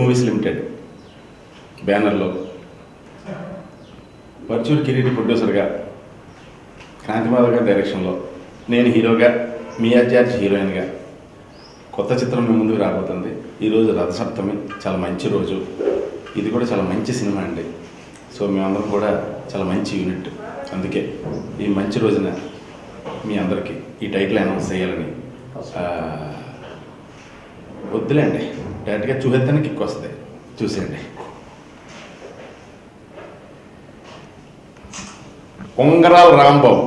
Movies limited బ్యానర్లో పర్చూర్ కిరీటి ప్రొడ్యూసర్గా, క్రాంతిమాధవ్ గారి డైరెక్షన్లో, నేను హీరోగా, మియా జార్జ్ హీరోయిన్గా కొత్త చిత్రం మీ ముందుకు రాబోతుంది. ఈరోజు రథసప్తమి, చాలా మంచి రోజు. ఇది కూడా చాలా మంచి సినిమా అండి. సో మేమందరం కూడా చాలా మంచి యూనిట్. అందుకే ఈ మంచి రోజున మీ అందరికీ ఈ టైటిల్ అనౌన్స్ చేయాలని. వద్దులేండి, డైరెక్ట్గా చూసేస్తానికి కిక్ వస్తుంది, చూసేయండి. పొంగరాల రాంబాబు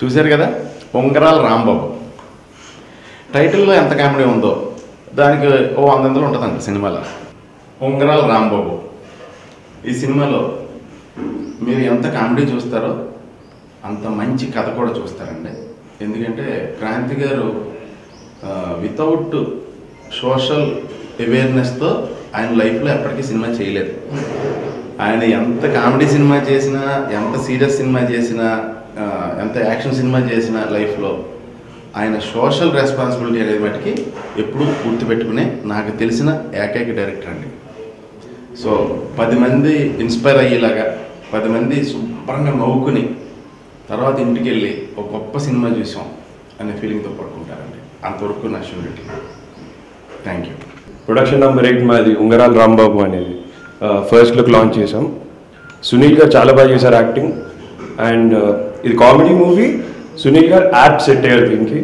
చూశారు కదా, పొంగరాల రాంబాబు. టైటిల్లో ఎంత కామెడీ ఉందో దానికి 100 ఉంటుందండి సినిమాలో. పొంగరాల రాంబాబు ఈ సినిమాలో మీరు ఎంత కామెడీ చూస్తారో అంత మంచి కథ కూడా చూస్తారండి. ఎందుకంటే క్రాంతి గారు వితౌట్ సోషల్ అవేర్నెస్తో ఆయన లైఫ్లో ఎప్పటికీ సినిమా చేయలేదు. ఆయన ఎంత కామెడీ సినిమా చేసినా, ఎంత సీరియస్ సినిమా చేసినా, ఎంత యాక్షన్ సినిమా చేసినా లైఫ్లో ఆయన సోషల్ రెస్పాన్సిబిలిటీ అనేది మటుకి ఎప్పుడూ గుర్తుపెట్టుకునే నాకు తెలిసిన ఏకైక డైరెక్టర్ అండి. సో 10 మంది ఇన్స్పైర్ అయ్యేలాగా, 10 మంది శుభ్రంగా నవ్వుకుని తర్వాత ఇంటికి వెళ్ళి ఒక గొప్ప సినిమా చూసాం అనే ఫీలింగ్తో పడుకుంటారండి. అంతవరకు నా surety. Thank you. Production number 8 మాది ఉంగరాల రాంబాబు అనేది ఫస్ట్ లుక్ లాంచ్ చేసాం. సునీల్ గారు చాలా బాగా చేశారు యాక్టింగ్. అండ్ ఇది కామెడీ మూవీ. సునీల్ గారు యాప్ సెట్ అయ్యారు దీనికి.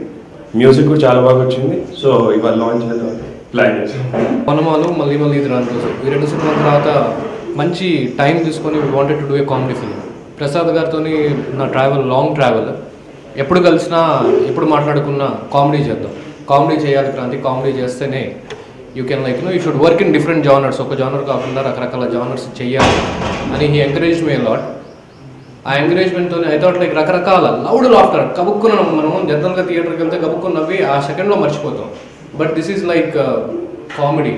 మ్యూజిక్ కూడా చాలా బాగా వచ్చింది. సో ఇవాళ లాంచ్ చేద్దాం ప్లాన్ చేసాం. మనమాలు మళ్ళీ ఇది రోజు ఈ 2 సినిమాల తర్వాత మంచి టైం తీసుకొని we wanted to do a comedy film. Prasad గారితో నా లాంగ్ ట్రావెల్, ఎప్పుడు కలిసినా ఎప్పుడు మాట్లాడుకున్నా కామెడీ చేద్దాం, కామెడీ చేయాలి క్రాంతి, కామెడీ చేస్తేనే you can you should work in different genres, ఒక జానర్ కాకుండా రకరకాల జానర్స్ చేయాలి అని హీ ఎంకరేజ్ మీ లాట్. ఆ ఎంకరేజ్మెంట్తో ఐ థాట్ రకరకాల లౌడ్ లాఫ్టర్ కబుక్కున్నాం. మనం జనరల్గా థియేటర్కి వెళ్తే కబుక్కుని నవ్వి ఆ సెకండ్లో మర్చిపోతాం. But this is comedy,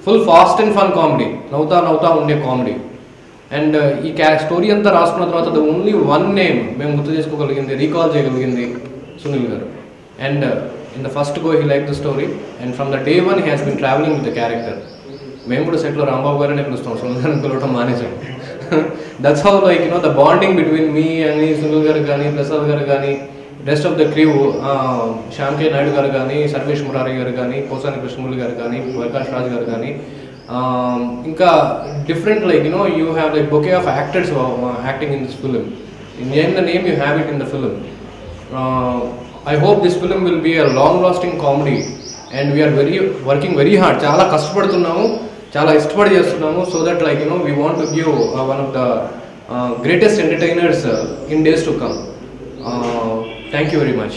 full fast and fun comedy, నవ్వుతా ఉండే కామెడీ. అండ్ ఈ స్టోరీ అంతా రాసుకున్న తర్వాత ద ఓన్లీ వన్ నేమ్ మేము గుర్తు చేసుకోగలిగింది, రీకాల్ చేయగలిగింది Sunil garu. And in the first go he like the story and from the day 1 he has been travelling with the character. మేము కూడా సెట్లో రాంబాబు గారనే పిలుస్తాం, సునీల్ గారిని పిలవడం మానేసాం. That's how the bonding between me అని సునీల్ గారు కానీ, ప్రసాద్ గారు కానీ, rest of the crew, Shyam K Naidu garu కానీ, సర్వేష్ మురారి గారు కానీ, పోసాని కృష్ణమూర్తి గారు కానీ, ప్రకాష్ రాజ్ గారు కానీ, ఇంకా different you have bouquet of actors acting in this film. Name the name you have it in the film. I hope this film will be a long lasting comedy and we are working very hard. చాలా కష్టపడుతున్నాము, చాలా ఇష్టపడి చేస్తున్నాము. So that we want to give one of the greatest entertainers in days to come. Thank you very much.